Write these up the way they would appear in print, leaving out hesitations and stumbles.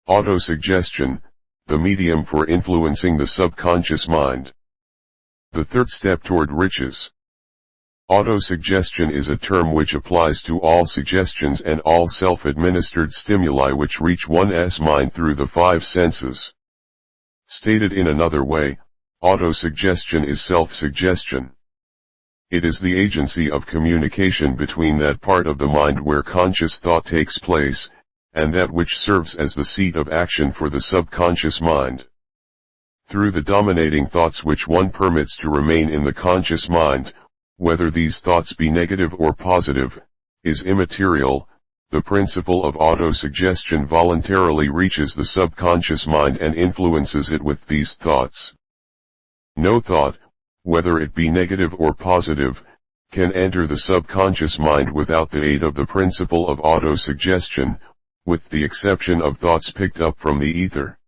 Autosuggestion, the medium for influencing the subconscious mind. The third step toward riches. Autosuggestion is a term which applies to all suggestions and all self-administered stimuli which reach one's mind through the five senses. Stated in another way, autosuggestion is self-suggestion. It is the agency of communication between that part of the mind where conscious thought takes place, and that which serves as the seat of action for the subconscious mind. Through the dominating thoughts which one permits to remain in the conscious mind, whether these thoughts be negative or positive, is immaterial. The principle of autosuggestion voluntarily reaches the subconscious mind and influences it with these thoughts. No thought, whether it be negative or positive, can enter the subconscious mind without the aid of the principle of autosuggestion, with the exception of thoughts picked up from the ether.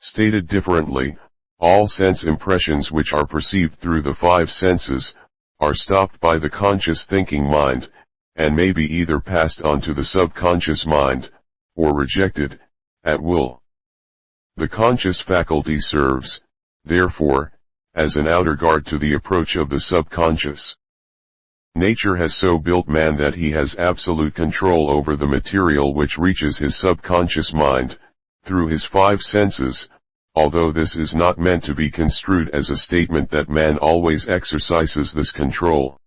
Stated differently, all sense impressions which are perceived through the five senses, are stopped by the conscious thinking mind, and may be either passed on to the subconscious mind, or rejected, at will. The conscious faculty serves, therefore, as an outer guard to the approach of the subconscious. Nature has so built man that he has absolute control over the material which reaches his subconscious mind, through his five senses, although this is not meant to be construed as a statement that man always exercises this control.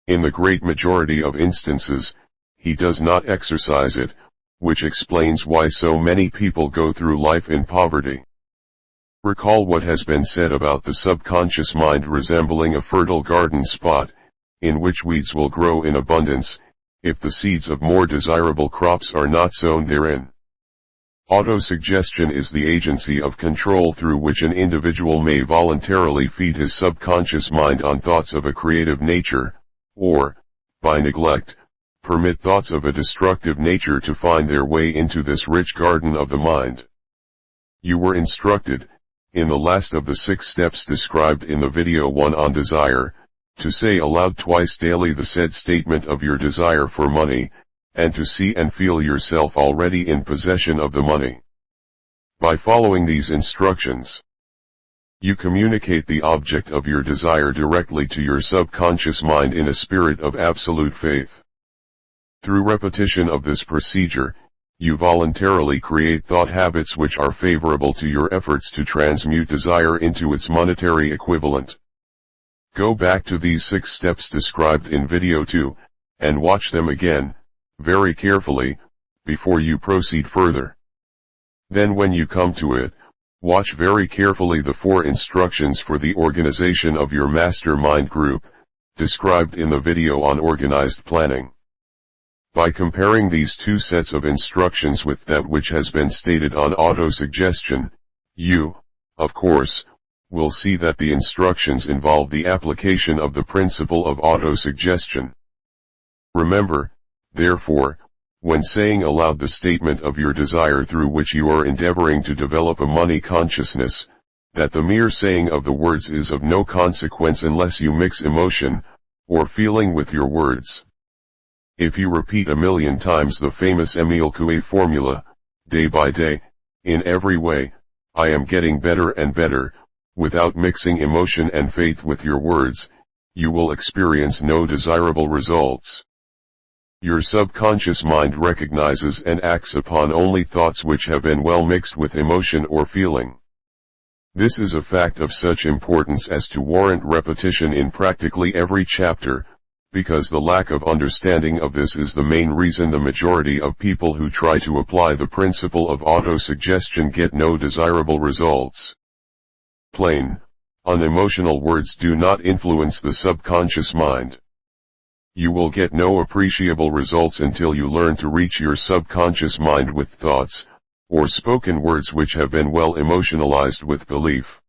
In the great majority of instances, he does not exercise it, which explains why so many people go through life in poverty. Recall what has been said about the subconscious mind resembling a fertile garden spot, in which weeds will grow in abundance, if the seeds of more desirable crops are not sown therein. Autosuggestion is the agency of control through which an individual may voluntarily feed his subconscious mind on thoughts of a creative nature, or, by neglect, permit thoughts of a destructive nature to find their way into this rich garden of the mind. You were instructed, in the last of the 6 steps described in the video 1 on desire, to say aloud twice daily the said statement of your desire for money, and to see and feel yourself already in possession of the money. By following these instructions, you communicate the object of your desire directly to your subconscious mind in a spirit of absolute faith. Through repetition of this procedure, you voluntarily create thought habits which are favorable to your efforts to transmute desire into its monetary equivalent. Go back to these 6 steps described in video 2, and watch them again, very carefully, before you proceed further. Then when you come to it, watch very carefully the 4 instructions for the organization of your mastermind group, described in the video on organized planning. By comparing these 2 sets of instructions with that which has been stated on autosuggestion, you, of course, will see that the instructions involve the application of the principle of autosuggestion. Remember, therefore, when saying aloud the statement of your desire through which you are endeavoring to develop a money consciousness, that the mere saying of the words is of no consequence unless you mix emotion, or feeling with your words. If you repeat 1,000,000 times the famous Émile Coué formula, day by day, in every way, I am getting better and better, without mixing emotion and faith with your words, you will experience no desirable results. Your subconscious mind recognizes and acts upon only thoughts which have been well mixed with emotion or feeling. This is a fact of such importance as to warrant repetition in practically every chapter, because the lack of understanding of this is the main reason the majority of people who try to apply the principle of autosuggestion get no desirable results. Plain, unemotional words do not influence the subconscious mind. You will get no appreciable results until you learn to reach your subconscious mind with thoughts, or spoken words which have been well emotionalized with belief.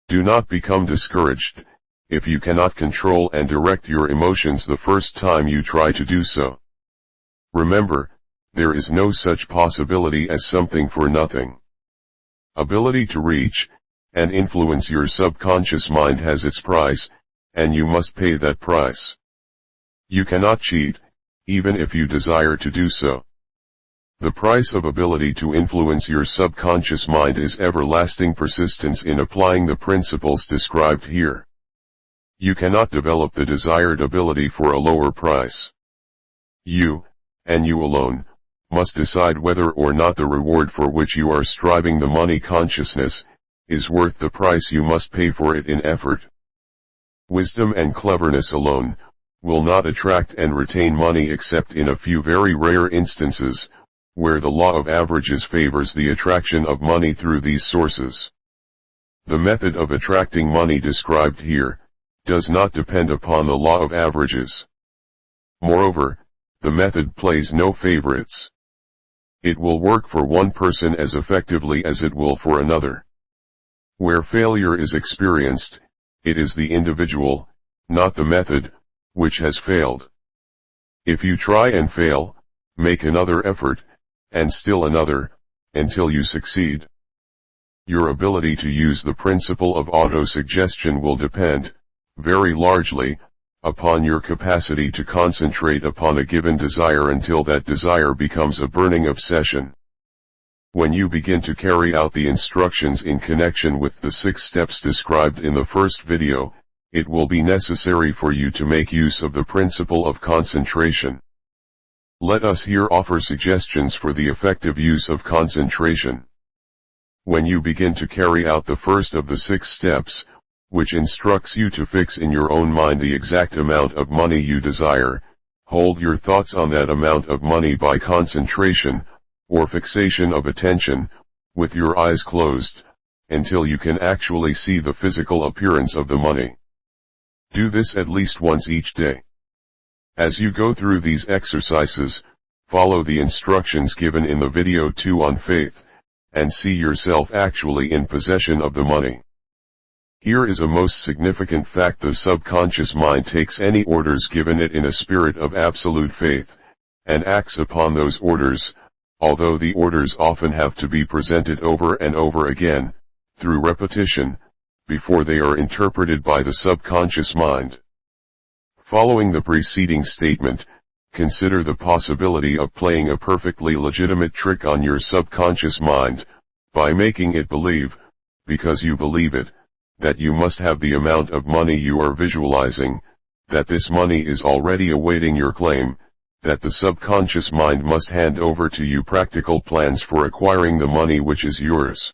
Do not become discouraged, if you cannot control and direct your emotions the first time you try to do so. Remember, there is no such possibility as something for nothing. Ability to reach and influence your subconscious mind has its price, and you must pay that price. You cannot cheat, even if you desire to do so. The price of ability to influence your subconscious mind is everlasting persistence in applying the principles described here. You cannot develop the desired ability for a lower price. You, and you alone, must decide whether or not the reward for which you are striving, the money consciousness, is worth the price you must pay for it in effort. Wisdom and cleverness alone will not attract and retain money except in a few very rare instances, where the law of averages favors the attraction of money through these sources. The method of attracting money described here does not depend upon the law of averages. Moreover, the method plays no favorites. It will work for one person as effectively as it will for another. Where failure is experienced, it is the individual, not the method, which has failed. If you try and fail, make another effort, and still another, until you succeed. Your ability to use the principle of autosuggestion will depend, very largely, upon your capacity to concentrate upon a given desire until that desire becomes a burning obsession. When you begin to carry out the instructions in connection with the 6 steps described in the first video, it will be necessary for you to make use of the principle of concentration. Let us here offer suggestions for the effective use of concentration. When you begin to carry out the first of the 6 steps, which instructs you to fix in your own mind the exact amount of money you desire, hold your thoughts on that amount of money by concentration, or fixation of attention, with your eyes closed, until you can actually see the physical appearance of the money. Do this at least once each day. As you go through these exercises, follow the instructions given in the video 2 on faith, and see yourself actually in possession of the money. Here is a most significant fact: the subconscious mind takes any orders given it in a spirit of absolute faith, and acts upon those orders, although the orders often have to be presented over and over again, through repetition, before they are interpreted by the subconscious mind. Following the preceding statement, consider the possibility of playing a perfectly legitimate trick on your subconscious mind, by making it believe, because you believe it, that you must have the amount of money you are visualizing, that this money is already awaiting your claim, that the subconscious mind must hand over to you practical plans for acquiring the money which is yours.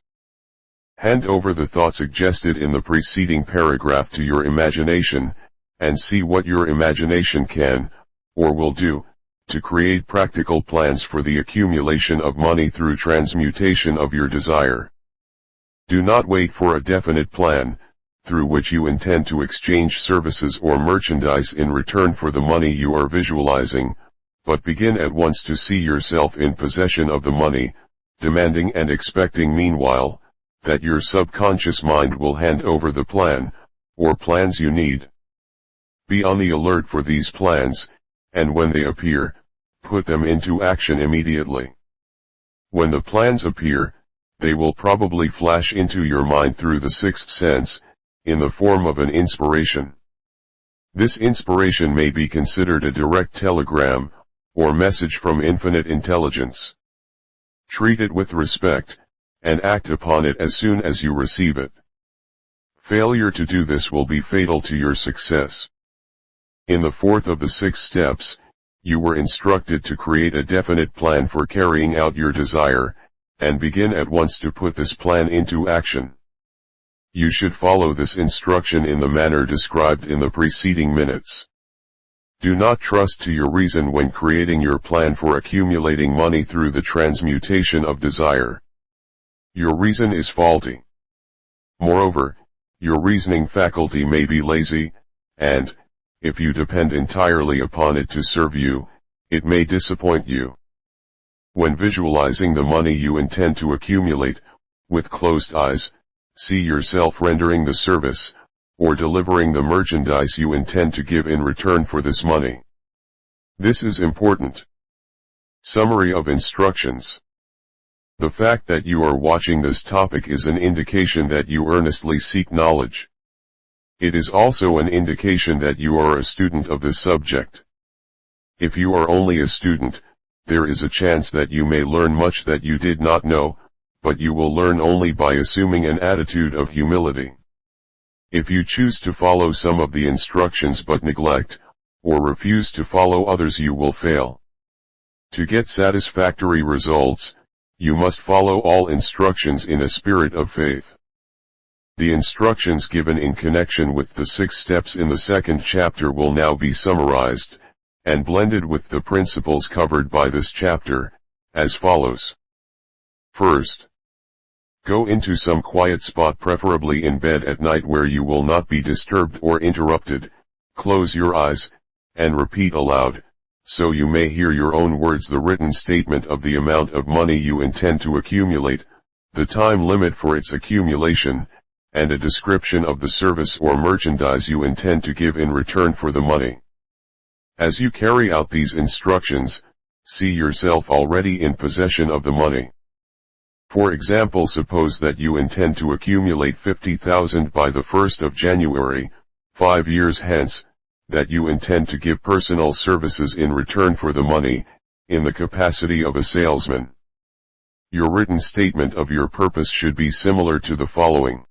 Hand over the thought suggested in the preceding paragraph to your imagination, and see what your imagination can, or will do, to create practical plans for the accumulation of money through transmutation of your desire. Do not wait for a definite plan, through which you intend to exchange services or merchandise in return for the money you are visualizing, but begin at once to see yourself in possession of the money, demanding and expecting meanwhile, that your subconscious mind will hand over the plan, or plans you need. Be on the alert for these plans, and when they appear, put them into action immediately. When the plans appear, they will probably flash into your mind through the 6th sense, in the form of an inspiration. This inspiration may be considered a direct telegram, or message from infinite intelligence. Treat it with respect, and act upon it as soon as you receive it. Failure to do this will be fatal to your success. In the 4th of the 6 steps, you were instructed to create a definite plan for carrying out your desire, and begin at once to put this plan into action. You should follow this instruction in the manner described in the preceding minutes. Do not trust to your reason when creating your plan for accumulating money through the transmutation of desire. Your reason is faulty. Moreover, your reasoning faculty may be lazy, and, if you depend entirely upon it to serve you, it may disappoint you. When visualizing the money you intend to accumulate, with closed eyes, see yourself rendering the service, or delivering the merchandise you intend to give in return for this money. This is important. Summary of instructions. The fact that you are watching this topic is an indication that you earnestly seek knowledge. It is also an indication that you are a student of this subject. If you are only a student, there is a chance that you may learn much that you did not know, but you will learn only by assuming an attitude of humility. If you choose to follow some of the instructions but neglect, or refuse to follow others, you will fail. To get satisfactory results, you must follow all instructions in a spirit of faith. The instructions given in connection with the 6 steps in the 2nd chapter will now be summarized, and blended with the principles covered by this chapter, as follows. First, go into some quiet spot, preferably in bed at night where you will not be disturbed or interrupted. Close your eyes, and repeat aloud, so you may hear your own words, the written statement of the amount of money you intend to accumulate, the time limit for its accumulation, and a description of the service or merchandise you intend to give in return for the money. As you carry out these instructions, see yourself already in possession of the money. For example, suppose that you intend to accumulate 50,000 by the 1st of January, 5 years hence, that you intend to give personal services in return for the money, in the capacity of a salesman. Your written statement of your purpose should be similar to the following.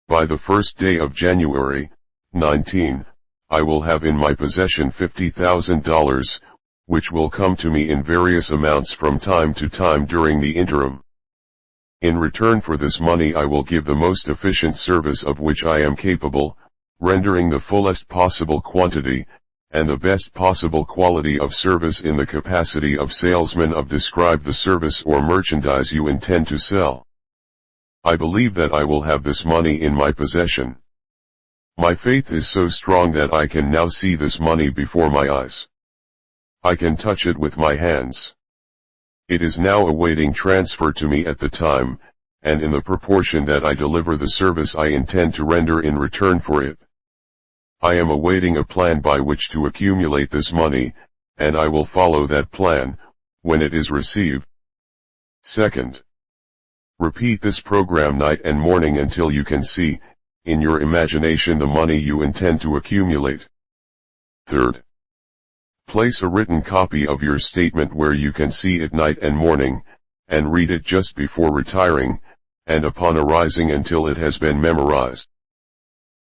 By the 1st day of January, 19, I will have in my possession $50,000, which will come to me in various amounts from time to time during the interim. In return for this money I will give the most efficient service of which I am capable, rendering the fullest possible quantity, and the best possible quality of service in the capacity of salesman. Of describe the service or merchandise you intend to sell. I believe that I will have this money in my possession. My faith is so strong that I can now see this money before my eyes. I can touch it with my hands. It is now awaiting transfer to me at the time, and in the proportion that I deliver the service I intend to render in return for it. I am awaiting a plan by which to accumulate this money, and I will follow that plan, when it is received. Second, repeat this program night and morning until you can see, in your imagination, the money you intend to accumulate. Third, place a written copy of your statement where you can see it night and morning, and read it just before retiring, and upon arising until it has been memorized.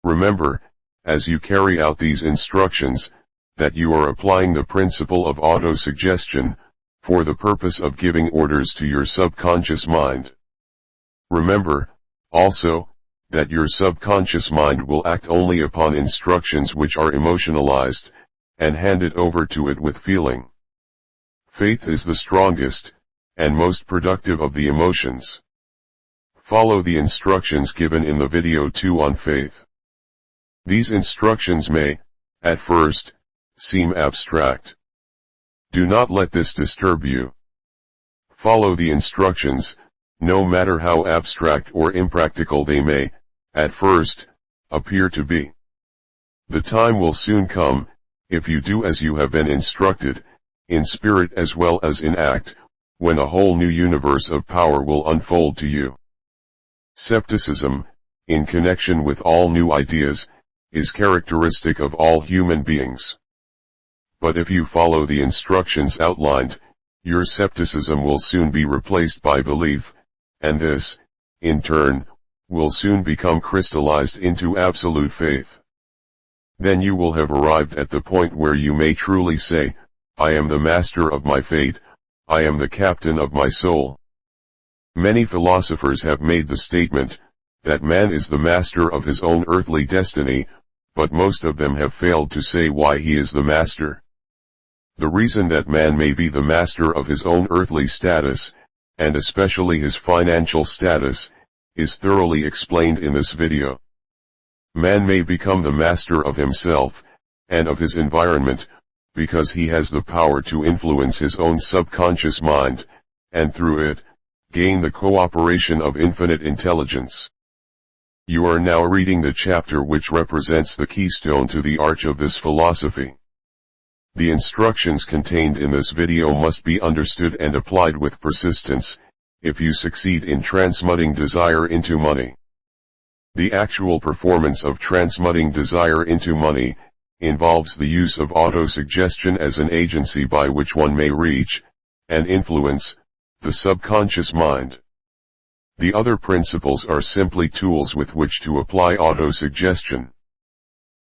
Remember, as you carry out these instructions, that you are applying the principle of auto-suggestion, for the purpose of giving orders to your subconscious mind. Remember, also, that your subconscious mind will act only upon instructions which are emotionalized, and handed over to it with feeling. Faith is the strongest, and most productive of the emotions. Follow the instructions given in the video 2 on faith. These instructions may, at first, seem abstract. Do not let this disturb you. Follow the instructions, no matter how abstract or impractical they may, at first, appear to be. The time will soon come, if you do as you have been instructed, in spirit as well as in act, when a whole new universe of power will unfold to you. Skepticism, in connection with all new ideas, is characteristic of all human beings. But if you follow the instructions outlined, your skepticism will soon be replaced by belief, and this, in turn, will soon become crystallized into absolute faith. Then you will have arrived at the point where you may truly say, I am the master of my fate, I am the captain of my soul. Many philosophers have made the statement, that man is the master of his own earthly destiny, but most of them have failed to say why he is the master. The reason that man may be the master of his own earthly status, and especially his financial status, is thoroughly explained in this video. Man may become the master of himself, and of his environment, because he has the power to influence his own subconscious mind, and through it, gain the cooperation of infinite intelligence. You are now reading the chapter which represents the keystone to the arch of this philosophy. The instructions contained in this video must be understood and applied with persistence, if you succeed in transmuting desire into money. The actual performance of transmuting desire into money, involves the use of auto-suggestion as an agency by which one may reach, and influence, the subconscious mind. The other principles are simply tools with which to apply autosuggestion.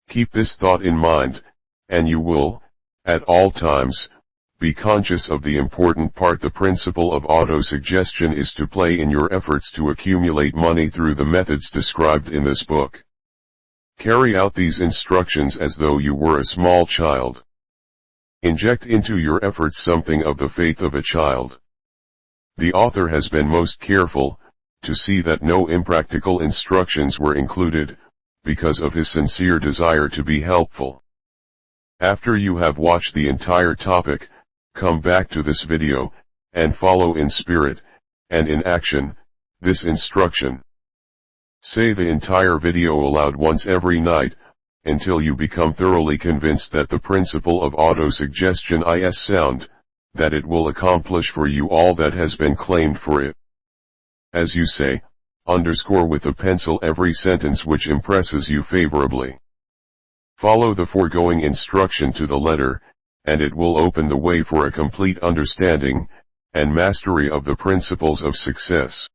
Keep this thought in mind, and you will, at all times, be conscious of the important part the principle of autosuggestion is to play in your efforts to accumulate money through the methods described in this book. Carry out these instructions as though you were a small child. Inject into your efforts something of the faith of a child. The author has been most careful to see that no impractical instructions were included, because of his sincere desire to be helpful. After you have watched the entire topic, come back to this video, and follow in spirit, and in action, this instruction. Say the entire video aloud once every night, until you become thoroughly convinced that the principle of autosuggestion is sound, that it will accomplish for you all that has been claimed for it. As you say, underscore with a pencil every sentence which impresses you favorably. Follow the foregoing instruction to the letter, and it will open the way for a complete understanding and mastery of the principles of success.